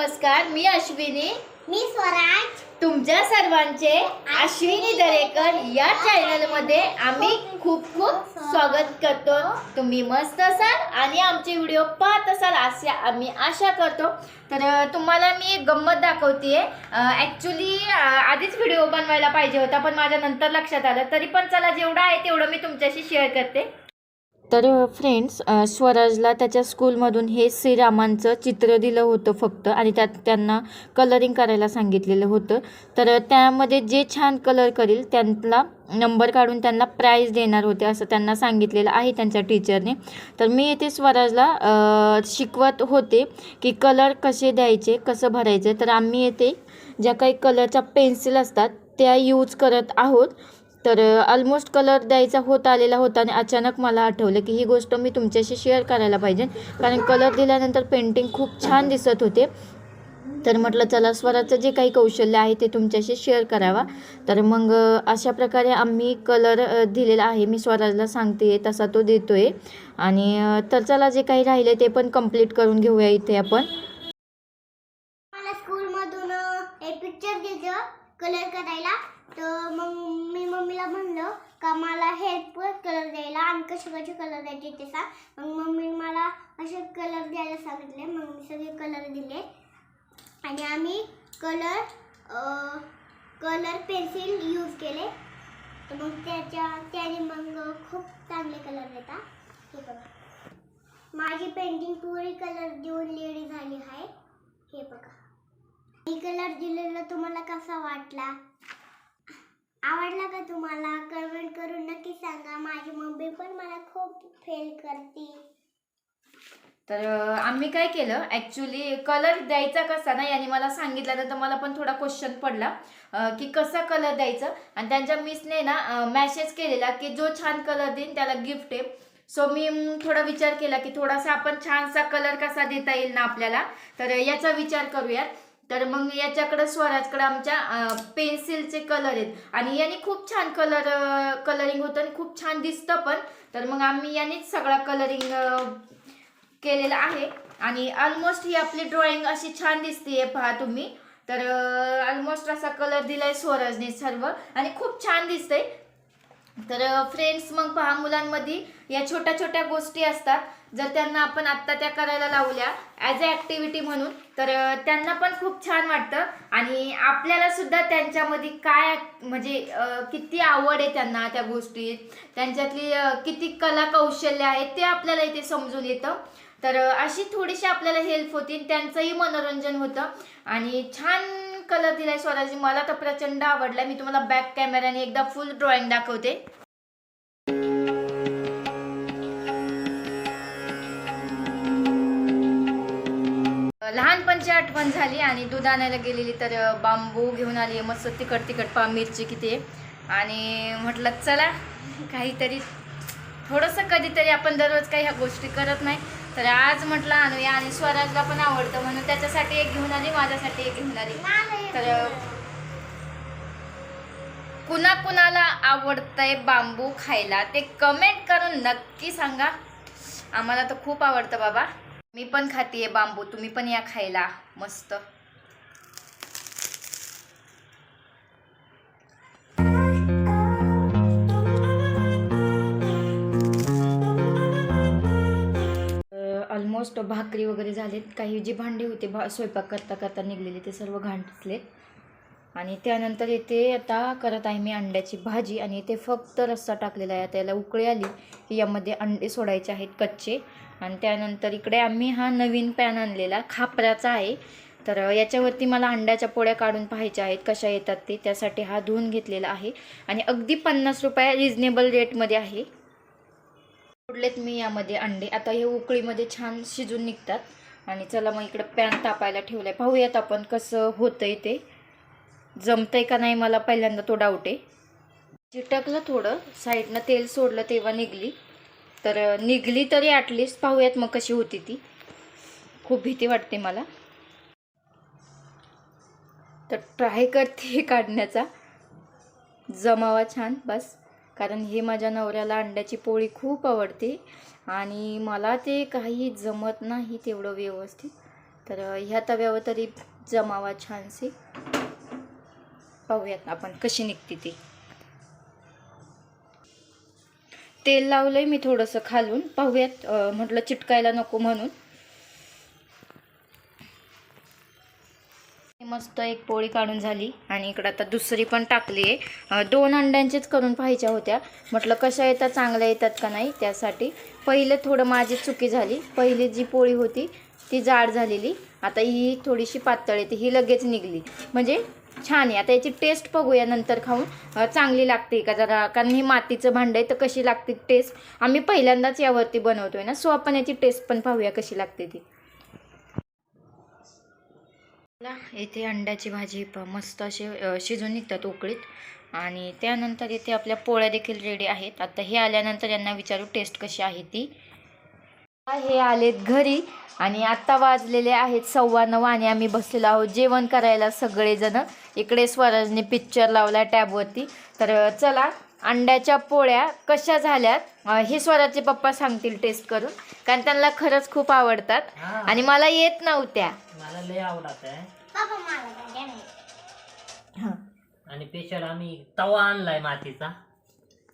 नमस्कार, मी अश्विनी, मी स्वराज, तुमच्या सर्वांचे अश्विनी दरेकर या चॅनल मध्ये आम्ही खूप खूप स्वागत करतो। तुम्ही मस्त असाल आणि आमचे व्हिडिओ पाहत असाल असे आम्ही आशा करतो। तर तुम्हाला मी एक गंमत दाखवतेय। ॲक्च्युली आधीच व्हिडिओ बनवायला पाहिजे होता, पण माझ्या नंतर लक्षात आलं। तरी पण चला, जेवढं आहे तेवढं मी तुमच्याशी शेअर करते। तर फ्रेंड्स, स्वराजला त्याच्या स्कूलमधून हे श्रीरामांचं चित्र दिलं होतं फक्त, आणि त्यात त्यांना कलरिंग करायला सांगितलेलं होतं। तर त्यामध्ये जे छान कलर करेल त्यांना नंबर काढून त्यांना प्राईज देणार होते असं त्यांना सांगितलेलं आहे त्यांच्या टीचरने। तर मी येथे स्वराजला शिकवत होते की कलर कसे द्यायचे, कसं भरायचं। तर आम्ही येथे ज्या काही कलरच्या पेन्सिल असतात त्या यूज करत आहोत। तर ऑलमोस्ट कलर द्यायचा आलेला होता आणि अचानक मला आठवलं की ही गोष्ट मी तुमच्याशी शेअर करायला पाहिजे, कारण कलर दिल्यानंतर पेंटिंग खूप छान दिसत होते। तर म्हटलं चला, स्वराचं जे काही कौशल्य आहे ते तुमच्याशी शेअर करावा। तर मग अशा प्रकारे आम्ही कलर दिलेला आहे। मी स्वराजला सांगते तसा तो देतोय, आणि तर चला, जे काही राहिले ते पण कंप्लीट करून घेऊया इथे आपण। मला स्कूलमधून एक पिक्चर दिलं कलर करायला। तर मग मी मम्मीला म्हणलं का मला हे कलर द्यायला आणि कसे कलर द्यायचे ते सांग। मग मम्मी मला असे कलर द्यायला सांगितले। मग मी सगळे कलर दिले आणि आम्ही कलर पेन्सिल यूज केले। तर मग त्याने मग खूप चांगले कलर येतात। हे बघा, माझी पेंटिंग पुरी कलर देऊन रेडी झाली आहे। हे बघा, मी कलर दिलेला तुम्हाला कसा वाटला? आवडला का तुम्हाला? कमेंट करून नक्की सांगा। माझी मम्मी पण मला खूप हेल्प करते। तर आम्ही काय केलं, ॲक्च्युली कलर द्यायचा कसा ना, याने मला सांगितल्यानंतर मला पण थोडा क्वेश्चन पडला की कसा कलर द्यायचं। आणि त्यांच्या मिसने ना मेसेज केलेला की जो छान कलर देईन त्याला गिफ्ट आहे। सो मी थोडा विचार केला की थोडासा आपण छानसा कलर कसा देता येईल ना आपल्याला, तर याचा विचार करूयात। तर मग याच्याकडे स्वराजकडे आमच्या पेन्सिलचे कलर आहेत, आणि याने खूप छान कलरिंग होतं आणि खूप छान दिसतं पण। तर मग आम्ही यानेच सगळा कलरिंग केलेला आहे, आणि ऑलमोस्ट ही आपली ड्रॉइंग अशी छान दिसते, पहा तुम्ही। तर ऑलमोस्ट असा कलर दिलाय स्वराजने सर्व, आणि खूप छान दिसतंय। तर फ्रेंड्स, मग पहा, मुलांमध्ये या छोट्या छोट्या गोष्टी असतात, जर त्यांना आपण आत्ता त्या करायला लावल्या ॲज अ ॲक्टिव्हिटी म्हणून, तर त्यांना पण खूप छान वाटतं, आणि आपल्याला सुद्धा त्यांच्यामध्ये काय म्हणजे किती आवड आहे त्यांना त्या गोष्टीत, त्यांच्यातली किती कला कौशल्य आहे ते आपल्याला इथे समजून येतं। तर अशी थोडीशी आपल्याला हेल्प होती, त्यांचंही मनोरंजन होतं, आणि छान कलर दिलाय स्वराजी। मला तर प्रचंड आवडला। मी तुम्हाला बॅक कॅमेराने एकदा फुल ड्रॉइंग दाखवते। लहानपणची आठवण झाली, आणि दूध आणायला गेलेली तर बांबू घेऊन आली आहे मस्त तिखट तिखट, पा मिरची किती आहे, आणि म्हटलं चला काहीतरी थोडंसं, कधीतरी आपण दररोज काही ह्या गोष्टी करत नाही, तर आज म्हटलं आणूया। आणि स्वराजला पण आवडतं म्हणून त्याच्यासाठी एक घेऊन आली, माझ्यासाठी एक घेऊन आली। तर कुणाला आवडतंय बांबू खायला ते कमेंट करून नक्की सांगा। आम्हाला तर खूप आवडतं बाबा, मी पण खातीये बांबू, तुम्ही पण या खायला मस्त। ऑलमोस्ट भाकरी वगैरे झालेत, काही जी भांडी होते स्वयंपाक करता करता निघलेले ते सर्व घातलेत, आणि त्यानंतर इथे आता करत आहे मी अंड्याची भाजी, आणि इथे फक्त रस्सा टाकलेला आहे। त्याला उकळी आली की यामध्ये अंडे सोडायचे आहेत कच्चे, आणि त्यानंतर इकडे आम्ही हा नवीन पॅन आणलेला खापराचा आहे। तर याच्यावरती मला अंड्याच्या पोळ्या काढून पाहायच्या आहेत कशा येतात ते, त्यासाठी हा धुवून घेतलेला आहे, आणि अगदी 50 रुपये रिजनेबल रेटमध्ये आहे। सोडलेत मी यामध्ये अंडे, आता हे उकळीमध्ये छान शिजून निघतात। आणि चला मग इकडे पॅन तापायला ठेवलाय, पाहूयात आपण कसं होतंय ते, जमतंय का नाही, मला पहिल्यांदा तो डाऊट आहे। चिटकलं थोडं, साईडनं तेल सोडलं तेव्हा निघली, तर निघली तरी ॲटलिस्ट, पाहूयात मग कशी होती ती। खूप भीती वाटते मला, तर ट्राय करते काढण्याचा, जमावा छान बस, कारण हे माझ्या नवऱ्याला अंड्याची पोळी खूप आवडते, आणि मला ते काही जमत नाही तेवढं व्यवस्थित। तर ह्या तव्यावर तरी जमावा छानशी. पाहूयात आपण कशी निघते ती. तेल लावलंय मी थोडंसं खालून, पाहूयात. म्हटलं चिटकायला नको म्हणून. मस्त एक पोळी काढून झाली आणि इकडं आता दुसरी पण टाकली आहे. 2 अंड्यांचीच करून पाहिजे होत्या. म्हटलं कशा येतात, चांगल्या येतात का नाही, त्यासाठी. पहिले थोडं माझी चुकी झाली. पहिली जी पोळी होती ती जाड झालेली, आता ही थोडीशी पातळ येते. ही लगेच निघली, म्हणजे छान आहे. आता याची टेस्ट बघूया नंतर खाऊन, चांगली लागते का जरा, कारण ही मातीचं भांडं आहे तर कशी लागते टेस्ट. आम्ही पहिल्यांदाच यावरती बनवतोय ना, सो आपण याची टेस्ट पण पाहूया कशी लागते ती. इथे अंड्याची भाजी मस्त असे शिजून निघतात उकळीत. आणि त्यानंतर इथे आपल्या पोळ्या देखील रेडी आहेत. आता हे आल्यानंतर यांना विचारू टेस्ट कशी आहे ती. हे आलेत घरी आणि आत्ता वाजलेले आहेत 9:15 आणि आम्ही बसलेलो आहोत जेवण करायला सगळेजण. इकडे स्वराजने पिक्चर लावला टॅबवरती. तर चला, अंड्याच्या पोळ्या कशा झाल्यात हे स्वराजचे पप्पा सांगतील टेस्ट करून, कारण त्यांना खरंच खूप आवडतात आणि मला येत नव्हत्या. मला लय आवडत आहे. बाबा मला द्या नाही. आणि स्पेशल आम्ही तवा आणलाय मातीचा.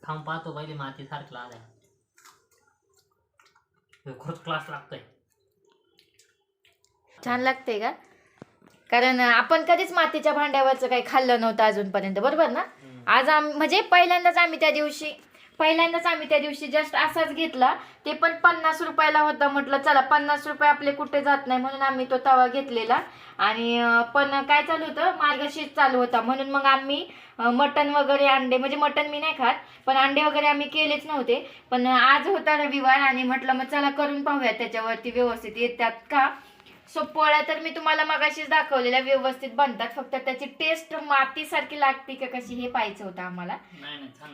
खाऊन पाहतो पहिले माती सारखा आलाय. खूप क्लास लागतोय. छान लागते का? कारण आपण कधीच मातीच्या भांड्यावरचं काही खाल्लं नव्हतं अजूनपर्यंत, बरोबर ना? आज म्हणजे पहिल्यांदाच आम्ही त्या दिवशी जस्ट असाच घेतला. ते पण 50 रुपयाला होता. म्हटलं चला 50 रुपये आपले कुठे जात नाही म्हणून आम्ही तो तवा घेतलेला. आणि पण काय चालू होतं, मार्गशीर्ष चालू होता म्हणून मग आम्ही मटण वगैरे, अंडे, म्हणजे मटण मी नाही खात पण अंडे वगैरे आम्ही केलेच नव्हते. पण आज होता रविवार आणि म्हटलं मग चला करून पाहूया त्याच्यावरती व्यवस्थित येतात का. सो पोळ्या तर मी तुम्हाला मगाशीच दाखवलेल्या व्यवस्थित बनतात, फक्त त्याची टेस्ट मातीसारखी लागते का कशी हे पाहायचं होतं आम्हाला.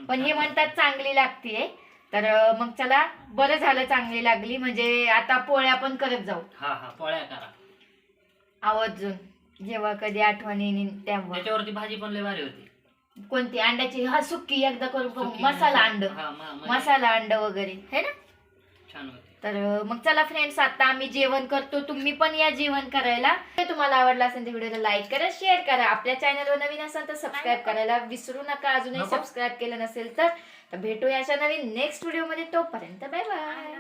पण हे म्हणतात चांगली लागते. तर मग चला, बरं झालं चांगली लागली, म्हणजे आता पोळ्या पण करत जाऊ. हा हा, पोळ्या करा आवर्जून, जेव्हा कधी आठवण येईल तेव्हा. त्याच्यावरती भाजी पण लय भारी होती. कोणती? अंड्याची? हा, सुक्की एकदा करून बघू. सुकी मसाला अंड, म्हणजे मसाला अंड वगैरे है ना. छान होती. तर मग चला फ्रेंड्स, आता आम्ही जेवण करतो. तुम्ही पण या जेवण करायला. तुम्हाला आवडला असेल तर व्हिडिओला लाईक करा, शेअर करा. आपल्या चॅनलवर नवीन असाल तर सबस्क्राईब करायला विसरू नका. अजूनही सबस्क्राईब केलं नसेल तर भेटूया अशा नवीन नेक्स्ट व्हिडिओ मध्ये. तोपर्यंत बाय बाय.